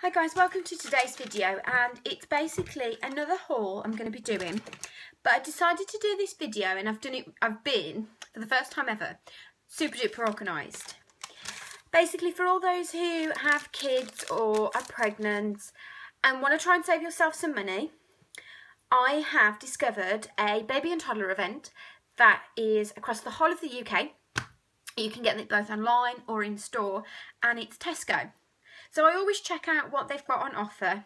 Hi guys, welcome to today's video, and it's basically another haul I'm going to be doing, but I decided to do this video and I've been, for the first time ever, super duper organised. Basically for all those who have kids or are pregnant and want to try and save yourself some money, I have discovered a baby and toddler event that is across the whole of the UK. You can get it both online or in store, and it's Tesco. So I always check out what they've got on offer,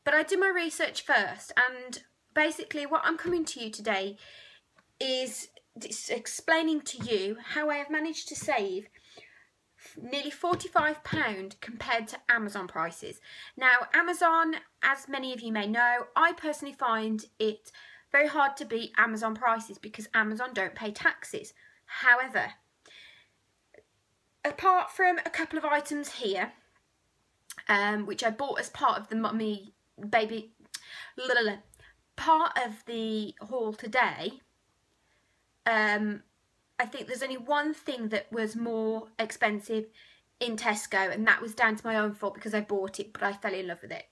but I do my research first, and basically what I'm coming to you today is explaining to you how I have managed to save nearly £45 compared to Amazon prices. Now Amazon, as many of you may know, I personally find it very hard to beat Amazon prices because Amazon don't pay taxes. However, apart from a couple of items here, which I bought as part of the part of the haul today, I think there's only one thing that was more expensive in Tesco, and that was down to my own fault because I bought it, but I fell in love with it.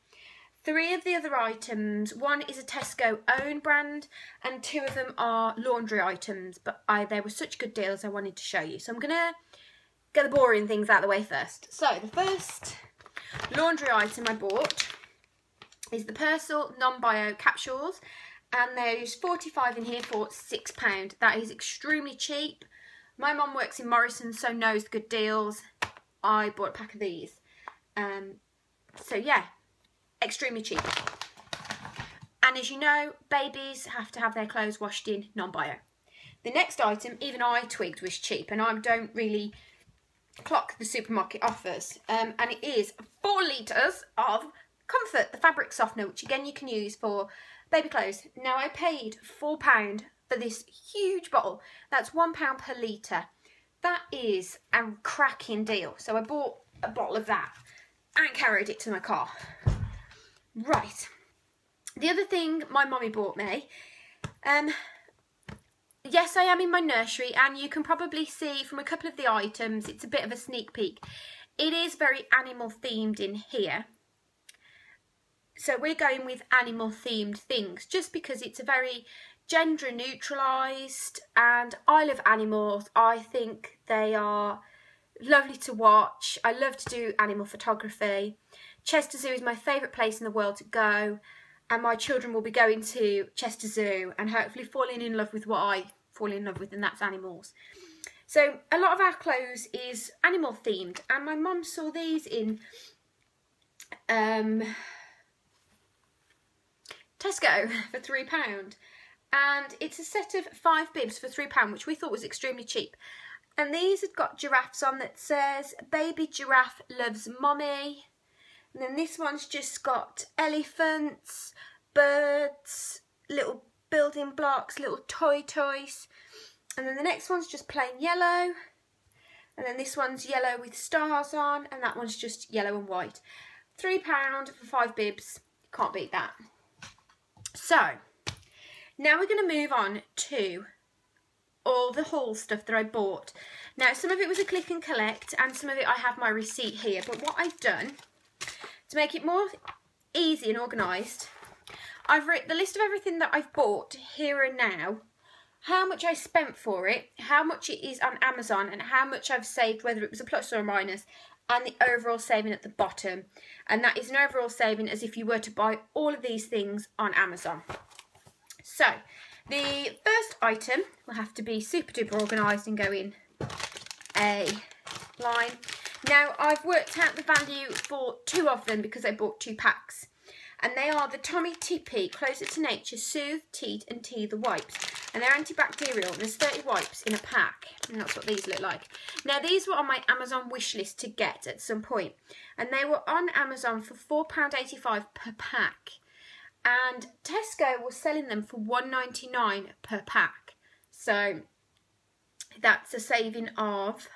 3 of the other items, one is a Tesco own brand and 2 of them are laundry items, but they were such good deals I wanted to show you. So I'm going to get the boring things out of the way first. So the first laundry item I bought is the Persil non-bio capsules, and there's 45 in here for £6. That is extremely cheap. My mum works in Morrison's, so knows the good deals. I bought a pack of these. So yeah, extremely cheap. And as you know, babies have to have their clothes washed in non-bio. The next item, even I twigged was cheap, and I don't really clock the supermarket offers, and it is 4 litres of Comfort, the fabric softener, which again you can use for baby clothes. Now I paid £4 for this huge bottle. That's £1 per litre. That is a cracking deal. So I bought a bottle of that and carried it to my car. Right, the other thing my mummy bought me, yes, I am in my nursery, and you can probably see from a couple of the items, it's a bit of a sneak peek. It is very animal themed in here. So we're going with animal themed things just because it's a very gender neutralised, and I love animals. I think they are lovely to watch. I love to do animal photography. Chester Zoo is my favourite place in the world to go, and my children will be going to Chester Zoo and hopefully falling in love with what I fall in love with, and that's animals. So a lot of our clothes is animal themed, and my mum saw these in Tesco for £3, and it's a set of 5 bibs for £3, which we thought was extremely cheap. And these had got giraffes on that says baby giraffe loves mommy. And then this one's just got elephants, birds, little building blocks, little toys. And then the next one's just plain yellow. And then this one's yellow with stars on, and that one's just yellow and white. £3 for 5 bibs. Can't beat that. So, now we're going to move on to all the haul stuff that I bought. Now, some of it was a click and collect, and some of it I have my receipt here. But what I've done, to make it more easy and organised, I've written the list of everything that I've bought here and now, how much I spent for it, how much it is on Amazon, and how much I've saved, whether it was a plus or a minus, and the overall saving at the bottom. And that is an overall saving as if you were to buy all of these things on Amazon. So the first item will have to be super duper organised and go in a line. Now I've worked out the value for 2 of them because I bought 2 packs, and they are the Tommy Tippy Closer to Nature Soothe, Teat and Teether wipes, and they're antibacterial. There's 30 wipes in a pack, and that's what these look like. Now these were on my Amazon wish list to get at some point, and they were on Amazon for £4.85 per pack, and Tesco was selling them for £1.99 per pack. So that's a saving of,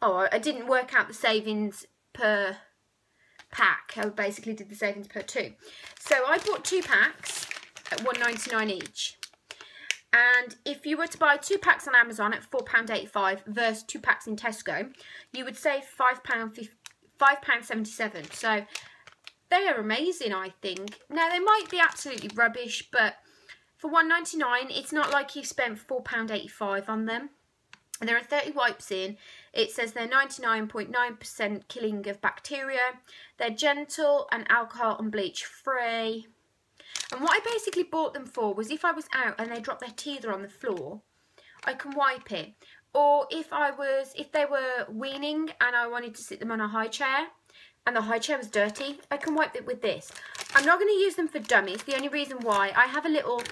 oh, I didn't work out the savings per pack. I basically did the savings per 2. So I bought 2 packs at £1.99 each. And if you were to buy 2 packs on Amazon at £4.85 versus 2 packs in Tesco, you would save £5.77. So they are amazing, I think. Now, they might be absolutely rubbish, but for £1.99, it's not like you spent £4.85 on them. And there are 30 wipes in. It says they're 99.9% killing of bacteria. They're gentle and alcohol and bleach free. And what I basically bought them for was if I was out and they dropped their teether on the floor, I can wipe it. Or if they were weaning and I wanted to sit them on a high chair and the high chair was dirty, I can wipe it with this. I'm not going to use them for dummies. The only reason why, I have a little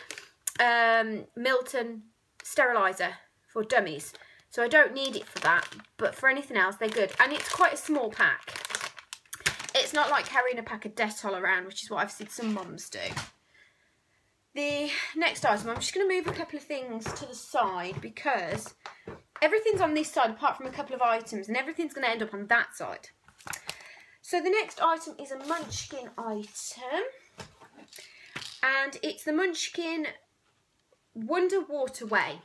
Milton steriliser for dummies. So I don't need it for that, but for anything else, they're good. And it's quite a small pack. It's not like carrying a pack of Dettol around, which is what I've seen some mums do. The next item, I'm just going to move a couple of things to the side because everything's on this side apart from a couple of items, and everything's going to end up on that side. So the next item is a Munchkin item, and it's the Munchkin Wonder Waterway.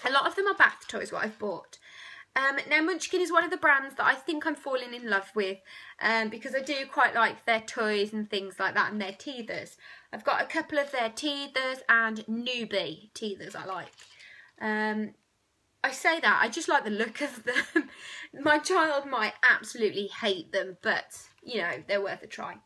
A lot of them are bath toys, what I've bought. Now, Munchkin is one of the brands that I think I'm falling in love with because I do quite like their toys and things like that and their teethers. I've got a couple of their teethers and newbie teethers I like. I say that, I just like the look of them. My child might absolutely hate them, but, you know, they're worth a try.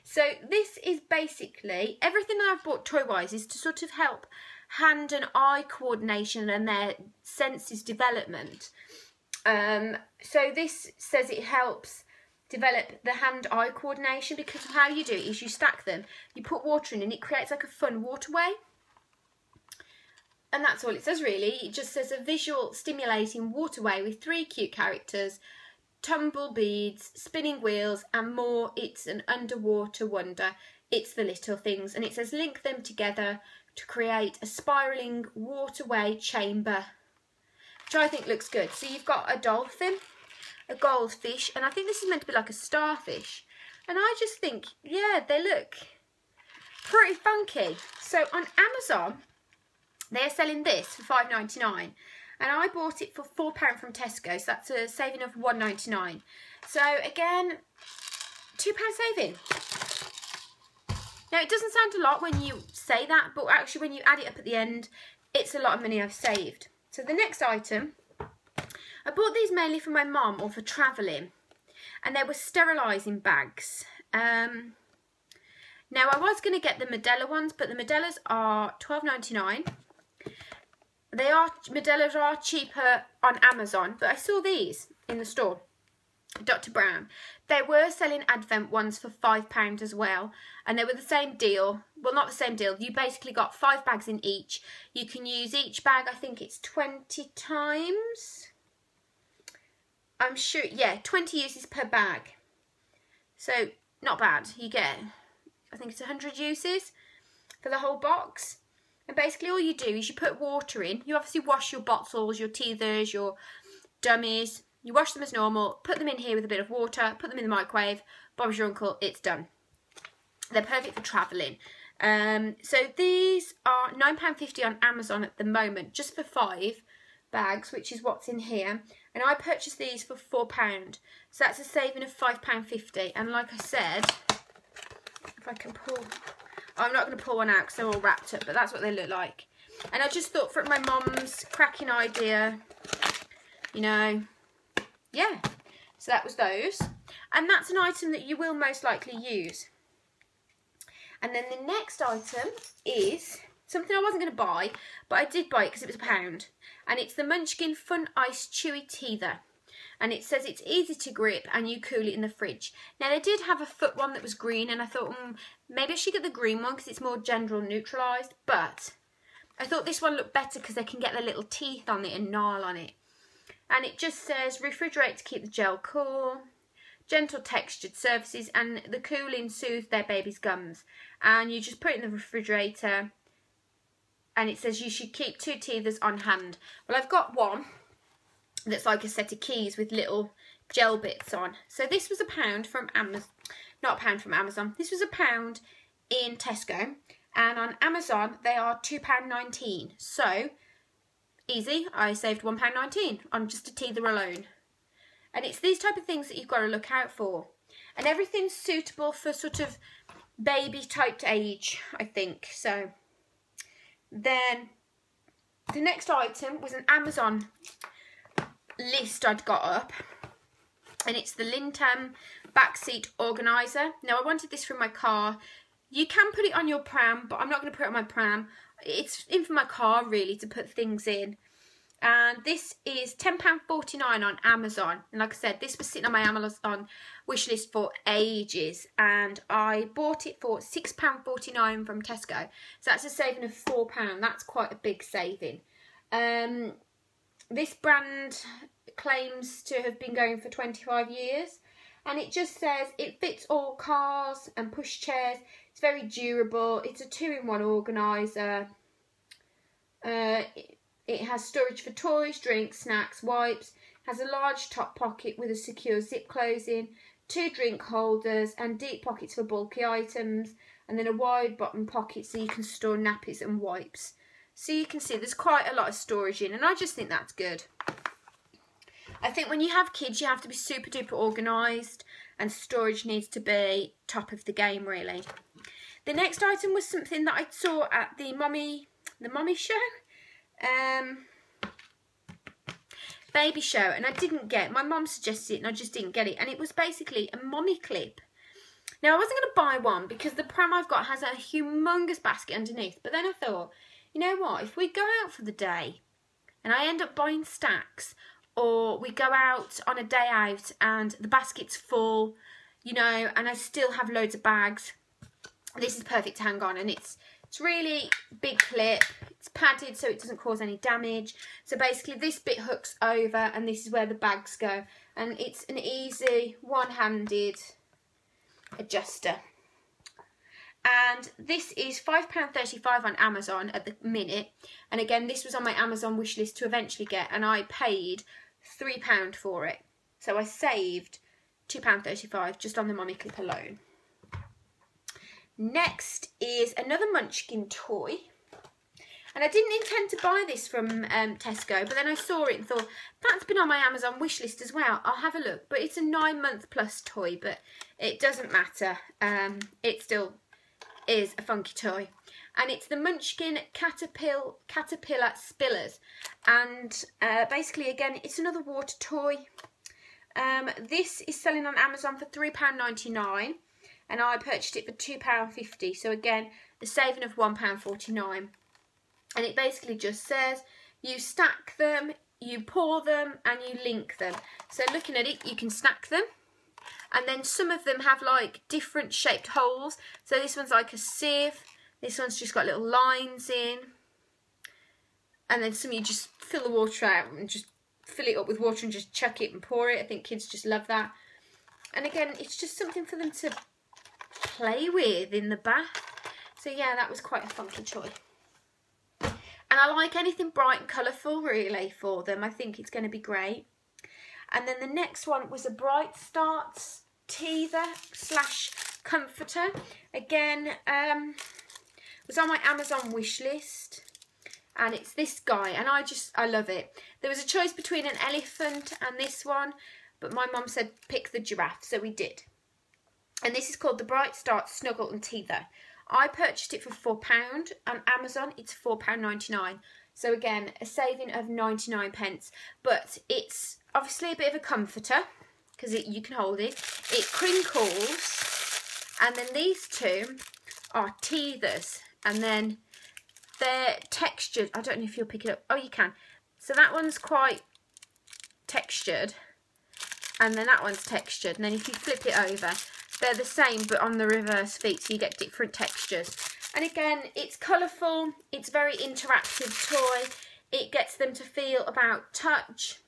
So this is basically, everything that I've bought toy-wise is to sort of help hand and eye coordination and their senses development. So this says it helps develop the hand-eye coordination because how you do it is you stack them, you put water in and it creates like a fun waterway. And that's all it says really. It just says a visual stimulating waterway with 3 cute characters, tumble beads, spinning wheels and more. It's an underwater wonder. It's the little things. And it says link them together to create a spiralling waterway chamber, which I think looks good. So you've got a dolphin, a goldfish, and I think this is meant to be like a starfish. And I just think, yeah, they look pretty funky. So on Amazon, they're selling this for £5.99, and I bought it for £4 from Tesco, so that's a saving of £1.99. So again, £2 saving. Now, it doesn't sound a lot when you say that, but actually when you add it up at the end, it's a lot of money I've saved. So the next item, I bought these mainly for my mum or for travelling, and they were sterilising bags. Now, I was going to get the Medela ones, but the Medelas are £12.99. Medelas are cheaper on Amazon, but I saw these in the store. Dr. Brown. They were selling Advent ones for £5 as well, and they were the same deal. Well, not the same deal. You basically got 5 bags in each. You can use each bag, I think it's 20 times. I'm sure, yeah, 20 uses per bag. So, not bad. You get, I think it's 100 uses for the whole box. And basically all you do is you put water in. You obviously wash your bottles, your teethers, your dummies. You wash them as normal, put them in here with a bit of water, put them in the microwave, Bob's your uncle, it's done. They're perfect for travelling. So these are £9.50 on Amazon at the moment, just for 5 bags, which is what's in here. And I purchased these for £4. So that's a saving of £5.50. And like I said, if I can pull, I'm not going to pull one out because they're all wrapped up, but that's what they look like. And I just thought for my mum's cracking idea, you know, yeah, so that was those. And that's an item that you will most likely use. And then the next item is something I wasn't going to buy, but I did buy it because it was £1. And it's the Munchkin Fun Ice Chewy Teether. And it says it's easy to grip and you cool it in the fridge. Now, they did have a foot one that was green, and I thought, maybe I should get the green one because it's more gender neutralised. But I thought this one looked better because they can get their little teeth on it and gnarl on it. And it just says refrigerate to keep the gel cool, gentle textured surfaces, and the cooling soothes their baby's gums. And you just put it in the refrigerator, and it says you should keep 2 teethers on hand. Well, I've got one that's like a set of keys with little gel bits on. So this was £1 from Amazon, not £1 from Amazon. This was £1 in Tesco, and on Amazon they are £2.19. So easy, I saved £1.19 on just a teether alone. And it's these type of things that you've got to look out for. And everything's suitable for sort of baby type age, I think. So then the next item was an Amazon list I'd got up. And it's the lintam backseat organiser. Now, I wanted this for my car. You can put it on your pram, but I'm not going to put it on my pram. It's in for my car, really, to put things in. And this is £10.49 on Amazon. And like I said, this was sitting on my Amazon wish list for ages. And I bought it for £6.49 from Tesco. So that's a saving of £4. That's quite a big saving. This brand claims to have been going for 25 years. And it just says it fits all cars and push chairs. It's very durable. It's a 2-in-1 organiser. It has storage for toys, drinks, snacks, wipes. Has a large top pocket with a secure zip closing, 2 drink holders and deep pockets for bulky items, and then a wide bottom pocket so you can store nappies and wipes. So you can see there's quite a lot of storage in, and I just think that's good. I think when you have kids, you have to be super duper organised, and storage needs to be top of the game, really. The next item was something that I saw at the mommy show, baby show, and I didn't get. My mum suggested it, and I just didn't get it. And it was basically a mommy clip. Now, I wasn't going to buy one because the pram I've got has a humongous basket underneath. But then I thought, you know what? If we go out for the day, and I end up buying stacks, or we go out on a day out and the basket's full, you know, and I still have loads of bags, this is perfect to hang on. And it's really big clip. It's padded so it doesn't cause any damage. So basically this bit hooks over and this is where the bags go. And it's an easy one-handed adjuster. And this is £5.35 on Amazon at the minute. And again, this was on my Amazon wish list to eventually get, and I paid £3 for it. So I saved £2.35 just on the mommy clip alone. Next is another Munchkin toy. And I didn't intend to buy this from Tesco, but then I saw it and thought, that's been on my Amazon wish list as well. I'll have a look. But it's a 9-month plus toy, but it doesn't matter. It still is a funky toy. And it's the Munchkin Caterpillar Spillers. And basically, again, it's another water toy. This is selling on Amazon for £3.99. And I purchased it for £2.50. So again, the saving of £1.49. And it basically just says you stack them, you pour them, and you link them. So looking at it, you can stack them. And then some of them have like different shaped holes. So this one's like a sieve. This one's just got little lines in. And then some you just fill the water out and just fill it up with water and just chuck it and pour it. I think kids just love that. And again, it's just something for them to play with in the bath. So yeah, that was quite a funky toy. And I like anything bright and colourful really for them. I think it's going to be great. And then the next one was a Bright Starts teether / comforter. Again, was on my Amazon wish list. And it's this guy, and I love it. There was a choice between an elephant and this one, but my mum said pick the giraffe, so we did. And this is called the Bright Start Snuggle and Teether. I purchased it for £4. On Amazon, it's £4.99. So again, a saving of 99p. But it's obviously a bit of a comforter, because you can hold it. It crinkles. And then these two are teethers. And then they're textured. I don't know if you'll pick it up. Oh, you can. So that one's quite textured. And then that one's textured. And then if you flip it over, they're the same but on the reverse feet, so you get different textures. And again, it's colourful, it's very interactive toy. It gets them to feel about touch,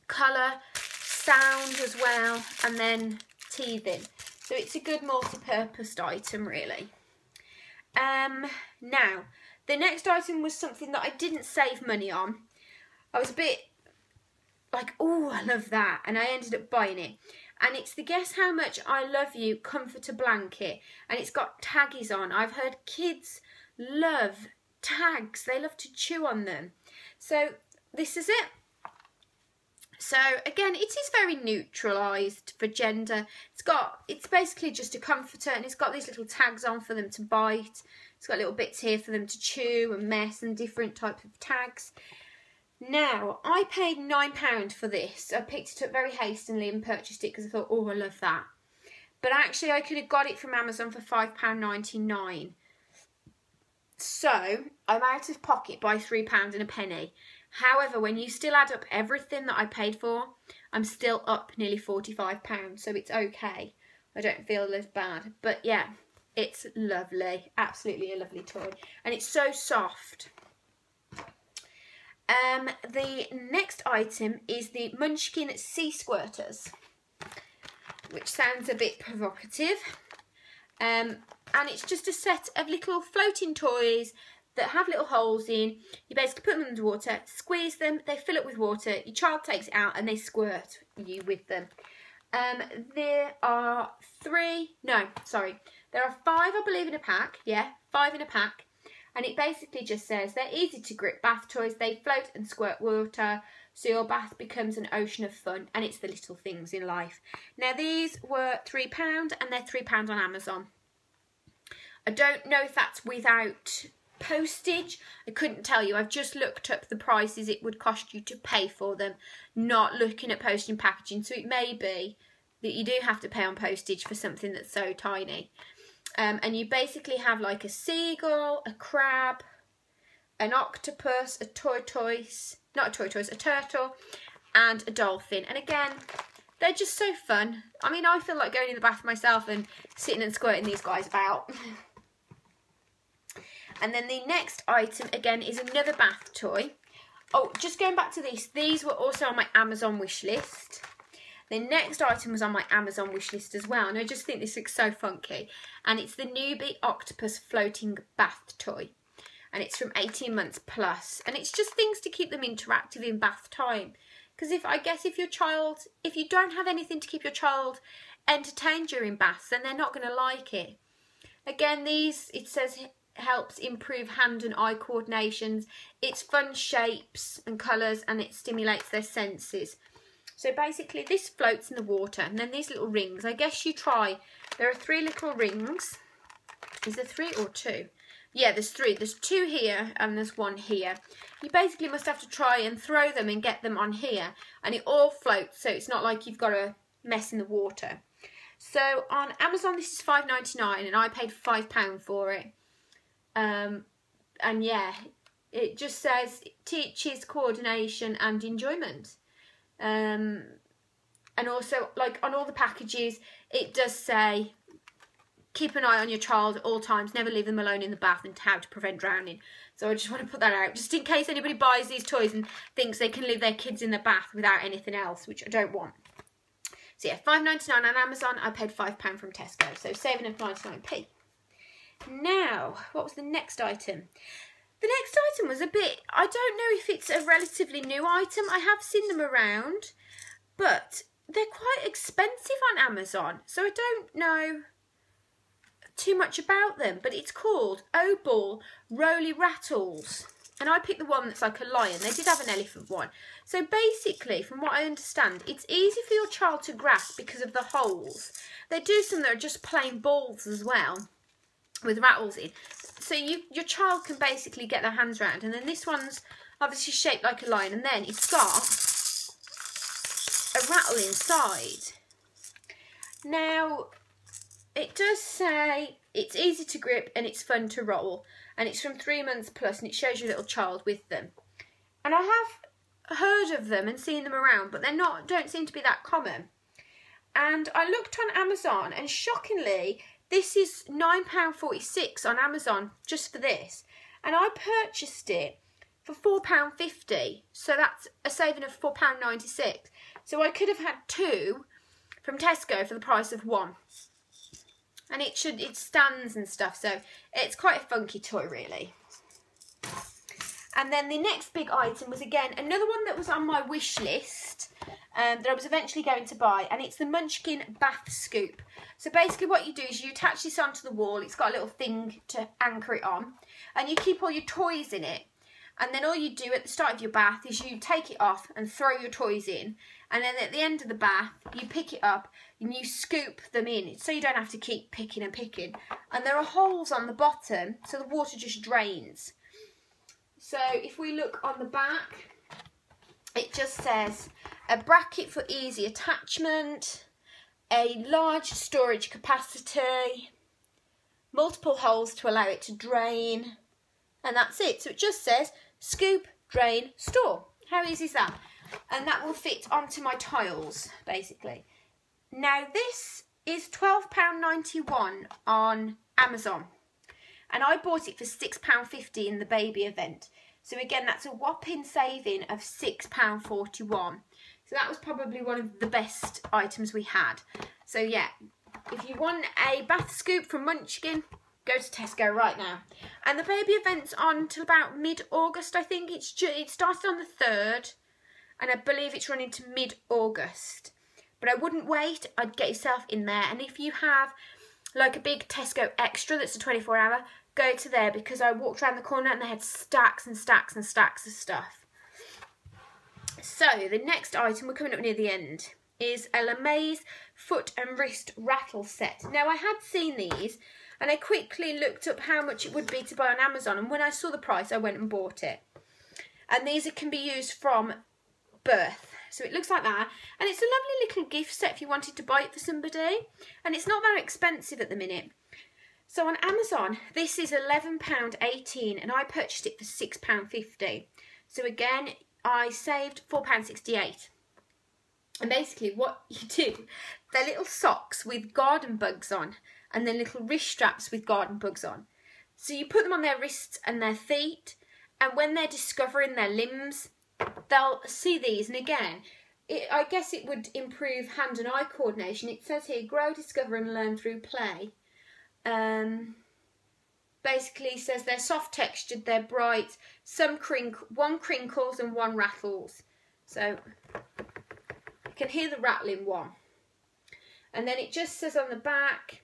colour, sound as well, and then teething. So it's a good multi-purpose item really. Now, the next item was something that I didn't save money on. I was a bit like, oh, I love that, and I ended up buying it. And it's the Guess How Much I Love You comforter blanket. And it's got taggies on. I've heard kids love tags. They love to chew on them. So this is it. So again, it is very neutralised for gender. It's basically just a comforter, and it's got these little tags on for them to bite. It's got little bits here for them to chew and mess, and different types of tags. Now, I paid £9 for this. I picked it up very hastily and purchased it because I thought, oh, I love that. But actually, I could have got it from Amazon for £5.99. So, I'm out of pocket by £3 and a penny. However, when you still add up everything that I paid for, I'm still up nearly £45, so it's okay. I don't feel as bad. But yeah, it's lovely. Absolutely a lovely toy. And it's so soft. The next item is the Munchkin Sea Squirters, which sounds a bit provocative. And it's just a set of little floating toys that have little holes in. You basically put them under water, squeeze them, they fill up with water, your child takes it out and they squirt you with them. There are 5, I believe, in a pack. Yeah, 5 in a pack. And it basically just says they're easy to grip bath toys, they float and squirt water, so your bath becomes an ocean of fun, and it's the little things in life. Now these were £3 and they're £3 on Amazon. I don't know if that's without postage. I couldn't tell you. I've just looked up the prices it would cost you to pay for them, not looking at postage and packaging. So it may be that you do have to pay on postage for something that's so tiny. And you basically have like a seagull, a crab, an octopus, a tortoise, not a tortoise, a turtle, and a dolphin. And again, they're just so fun. I mean, I feel like going in the bath myself and sitting and squirting these guys about. And then the next item, again, is another bath toy. Oh, just going back to these were also on my Amazon wish list. The next item was on my Amazon wish list as well, and I just think this looks so funky. And it's the newbie octopus floating bath toy. And it's from 18 months plus. And it's just things to keep them interactive in bath time. Because if you don't have anything to keep your child entertained during baths, then they're not going to like it. Again, it says helps improve hand and eye coordinations. It's fun shapes and colours, and it stimulates their senses. So basically this floats in the water, and then these little rings, I guess you try, there are 3 little rings. Is there 3 or 2? Yeah, there's 3. There's 2 here and there's 1 here. You basically must have to try and throw them and get them on here, and it all floats, so it's not like you've got to mess in the water. So on Amazon this is £5.99 and I paid £5 for it. And yeah, it just says it teaches coordination and enjoyment. And also, like on all the packages, it does say keep an eye on your child at all times, never leave them alone in the bath, and how to prevent drowning. So I just want to put that out, just in case anybody buys these toys and thinks they can leave their kids in the bath without anything else, which I don't want. So yeah, £5.99 on Amazon. I paid £5 from Tesco, so saving of 99p. Now, what was the next item? The next item was a bit, I don't know if it's a relatively new item. I have seen them around, but they're quite expensive on Amazon, so I don't know too much about them. But it's called O-Ball Roly Rattles, and I picked the one that's like a lion. They did have an elephant one. So basically, from what I understand, it's easy for your child to grasp because of the holes. They do some that are just plain balls as well, with rattles in. So your child can basically get their hands around. And then this one's obviously shaped like a lion, and then it's got a rattle inside. Now, it does say it's easy to grip and it's fun to roll, and it's from 3 months plus, and it shows your little child with them. And I have heard of them and seen them around, but don't seem to be that common. And I looked on Amazon, and shockingly, this is £9.46 on Amazon just for this. And I purchased it for £4.50. So that's a saving of £4.96. So I could have had 2 from Tesco for the price of 1. And it stands and stuff. So it's quite a funky toy, really. And then the next big item was, again, another one that was on my wish list that I was eventually going to buy, and it's the Munchkin Bath Scoop. So basically what you do is you attach this onto the wall. It's got a little thing to anchor it on, and you keep all your toys in it. And then all you do at the start of your bath is you take it off and throw your toys in. And then at the end of the bath, you pick it up and you scoop them in so you don't have to keep picking and picking. And there are holes on the bottom so the water just drains. So if we look on the back, it just says a bracket for easy attachment, a large storage capacity, multiple holes to allow it to drain, and that's it. So it just says scoop, drain, store. How easy is that? And that will fit onto my tiles, basically. Now this is £12.91 on Amazon. And I bought it for £6.50 in the baby event. So again, that's a whopping saving of £6.41. So that was probably one of the best items we had. So yeah, if you want a bath scoop from Munchkin, go to Tesco right now. And the baby event's on till about mid-August, I think. It started on the 3rd, and I believe it's running to mid-August. But I wouldn't wait. I'd get yourself in there. And if you have like a big Tesco Extra that's a 24-hour, go to there, because I walked around the corner and they had stacks and stacks and stacks of stuff. So the next item, we're coming up near the end, is a lemays foot and wrist rattle set. Now I had seen these and I quickly looked up how much it would be to buy on Amazon, and when I saw the price I went and bought it. And these can be used from birth. So it looks like that, and it's a lovely little gift set if you wanted to buy it for somebody, and it's not very expensive at the minute. So on Amazon this is £11.18 and I purchased it for £6.50. So again, I saved £4.68. And basically what you do, they're little socks with garden bugs on, and then little wrist straps with garden bugs on. So you put them on their wrists and their feet, and when they're discovering their limbs, they'll see these. And again, I guess it would improve hand and eye coordination. It says here, grow, discover and learn through play. Basically says they're soft textured, they're bright, one crinkles and one rattles. So you can hear the rattling one. And then it just says on the back,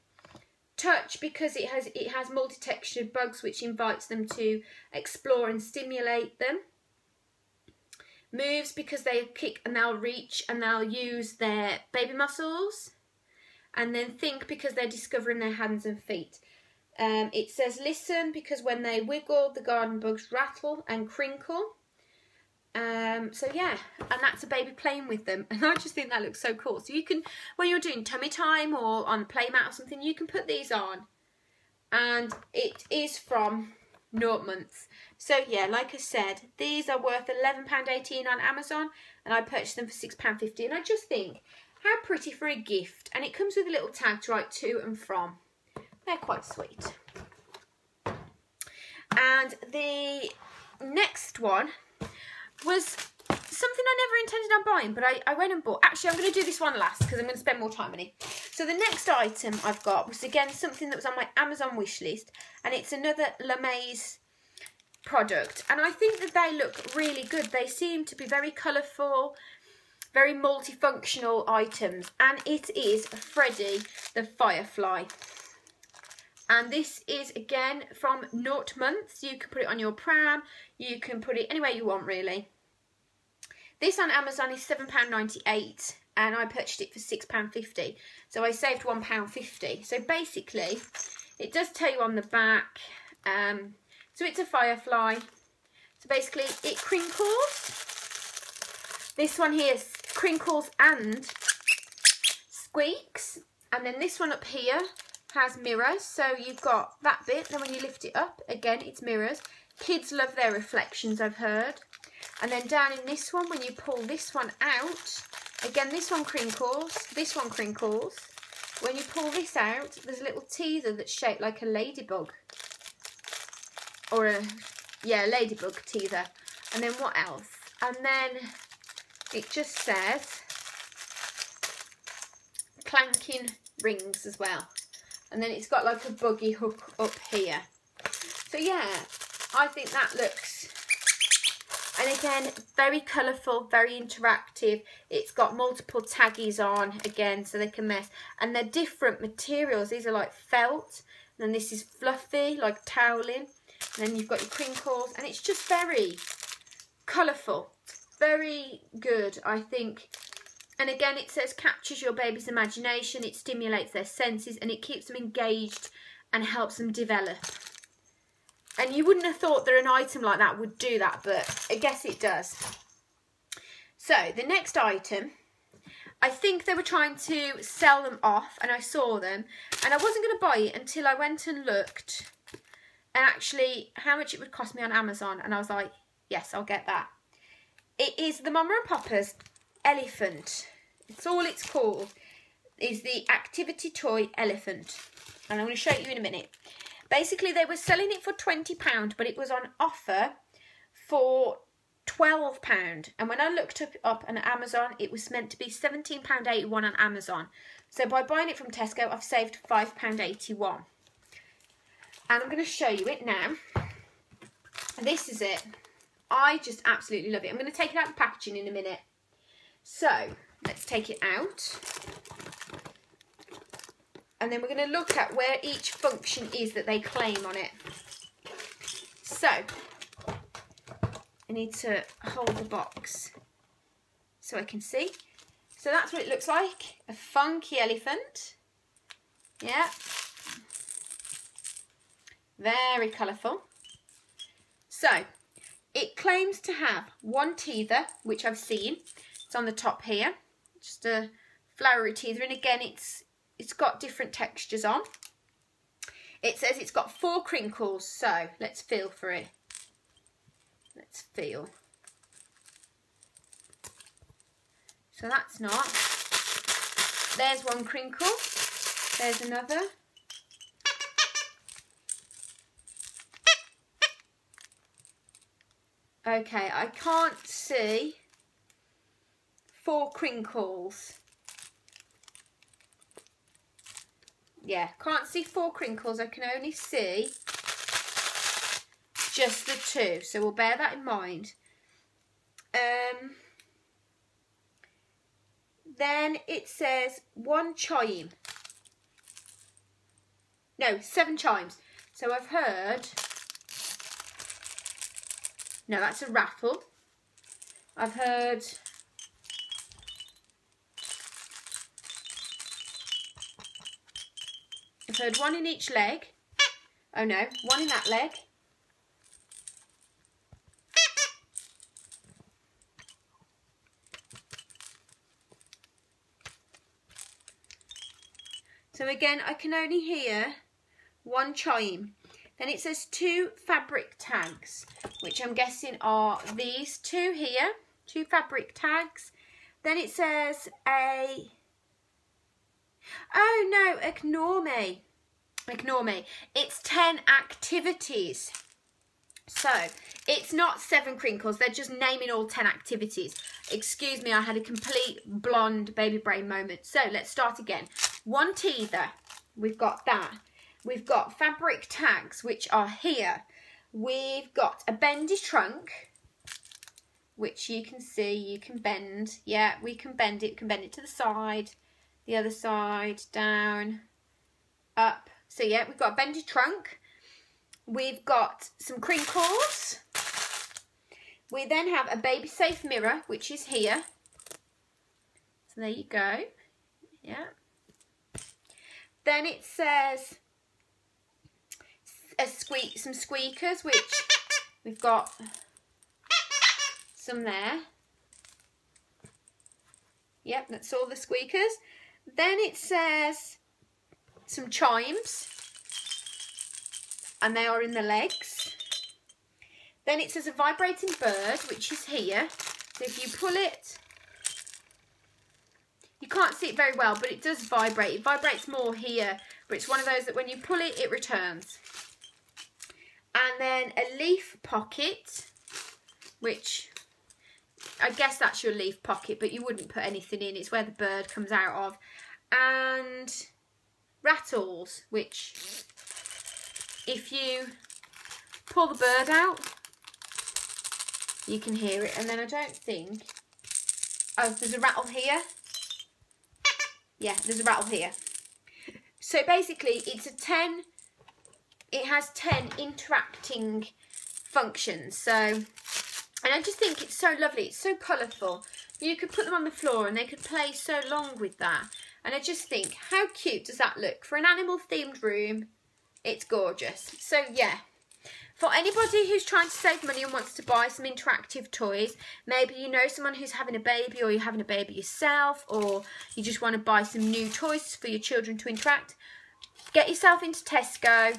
touch, because it has multi-textured bugs which invites them to explore and stimulate them. Moves, because they kick and they'll reach and they'll use their baby muscles. And then think, because they're discovering their hands and feet. It says listen, because when they wiggle, the garden bugs rattle and crinkle. So yeah, and that's a baby playing with them, and I just think that looks so cool. So you can, when you're doing tummy time or on play mat or something, you can put these on, and it is from 0 months. So yeah, like I said, these are worth £11.18 on Amazon, and I purchased them for £6.50. And I just think, how pretty for a gift, and it comes with a little tag to write to and from. They're quite sweet. And the next one was something I never intended on buying, but I went and bought. Actually, I'm going to do this one last because I'm going to spend more time on it. So the next item I've got was again something that was on my Amazon wish list, and it's another lemays product. And I think that they look really good. They seem to be very colourful, very multifunctional items, and it is Freddy the Firefly. And this is again from 0 months. You can put it on your pram, you can put it anywhere you want really. This on Amazon is £7.98 and I purchased it for £6.50. So I saved £1.50. So basically, it does tell you on the back, so it's a firefly. So basically it crinkles. This one here crinkles and squeaks. And then this one up here has mirrors, so you've got that bit, then when you lift it up, again it's mirrors. Kids love their reflections, I've heard. And then down in this one, when you pull this one out, again this one crinkles, this one crinkles. When you pull this out, there's a little teether that's shaped like a ladybug. Or a, yeah, ladybug teether. And then what else? And then it just says clanking rings as well. And then it's got like a buggy hook up here. So yeah, I think that looks, and again, very colourful, very interactive. It's got multiple taggies on, again, so they can mess. And they're different materials. These are like felt, and then this is fluffy, like toweling. Then you've got your crinkles, and it's just very colourful. Very good, I think. And again, it says captures your baby's imagination, it stimulates their senses, and it keeps them engaged and helps them develop. And you wouldn't have thought that an item like that would do that, but I guess it does. So the next item, I think they were trying to sell them off, and I saw them, and I wasn't going to buy it until I went and looked and actually how much it would cost me on Amazon, and I was like, yes, I'll get that. It is the Mama and Papa's elephant. It's all it's called, is the activity toy elephant, and I'm going to show you in a minute. Basically, they were selling it for £20, but it was on offer for £12. And when I looked up on Amazon, it was meant to be £17.81 on Amazon. So by buying it from Tesco, I've saved £5.81. And I'm going to show you it now. This is it. I just absolutely love it. I'm going to take it out of the packaging in a minute. So let's take it out. And then we're going to look at where each function is that they claim on it. So, I need to hold the box so I can see. So that's what it looks like. A funky elephant. Yeah. Very colourful. So, it claims to have one teether, which I've seen. It's on the top here. Just a flowery teether. And again, it's got different textures on. It says it's got 4 crinkles, so let's feel for it. Let's feel. So that's not. There's one crinkle. There's another. Okay, I can't see 4 crinkles. Yeah, can't see 4 crinkles. I can only see just the 2. So we'll bear that in mind. Then it says 1 chime. No, 7 chimes. So I've heard... No, that's a rattle. I've heard... I've heard 1 in each leg. Oh no, 1 in that leg. So again, I can only hear 1 chime. Then it says 2 fabric tags, which I'm guessing are these 2 here. 2 fabric tags. Then it says a... Oh no, ignore me. Ignore me. It's 10 activities. So, it's not 7 crinkles. They're just naming all 10 activities. Excuse me, I had a complete blonde baby brain moment. So, let's start again. 1 teether. We've got that. We've got fabric tags, which are here. We've got a bendy trunk, which you can see, you can bend. Yeah, we can bend it. We can bend it to the side, the other side, down, up. So yeah, we've got a bendy trunk. We've got some crinkles. We then have a baby safe mirror, which is here. So there you go. Yeah. Then it says some squeakers, which we've got some there. Yep, that's all the squeakers. Then it says some chimes, and they are in the legs. Then it says a vibrating bird, which is here. So if you pull it, you can't see it very well, but it does vibrate. It vibrates more here, but it's one of those that when you pull it, it returns. And then a leaf pocket, which I guess that's your leaf pocket, but you wouldn't put anything in. It's where the bird comes out of. And rattles, which if you pull the bird out, you can hear it. And then I don't think... Oh, there's a rattle here. Yeah, there's a rattle here. So basically, it's a 10 it has 10 interacting functions. So, and I just think it's so lovely. It's so colourful. You could put them on the floor and they could play so long with that. And I just think, how cute does that look? For an animal themed room, it's gorgeous. So yeah, for anybody who's trying to save money and wants to buy some interactive toys, maybe you know someone who's having a baby, or you're having a baby yourself, or you just want to buy some new toys for your children to interact, get yourself into Tesco,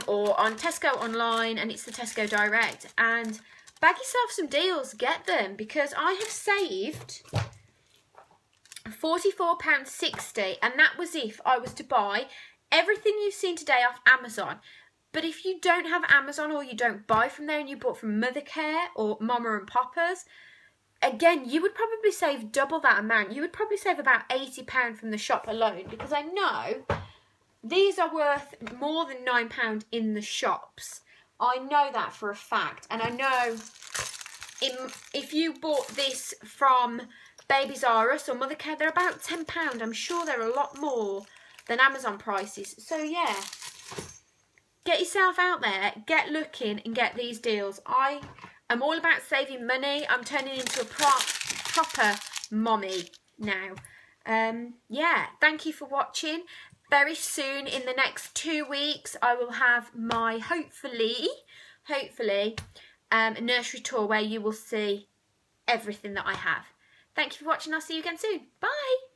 or on Tesco online, and it's the Tesco Direct, and bag yourself some deals. Get them, because I have saved £44.60, and that was if I was to buy everything you've seen today off Amazon. But if you don't have Amazon, or you don't buy from there and you bought from Mothercare or Mama and Papa's, again, you would probably save double that amount. You would probably save about £80 from the shop alone, because I know these are worth more than £9 in the shops. I know that for a fact. And I know if you bought this from Babies R Us or Mothercare, they're about £10. I'm sure they're a lot more than Amazon prices. So yeah, get yourself out there, get looking and get these deals. I am all about saving money. I'm turning into a proper mommy now. Yeah, thank you for watching. Very soon, in the next 2 weeks, I will have my, hopefully, a nursery tour where you will see everything that I have. Thank you for watching. I'll see you again soon. Bye.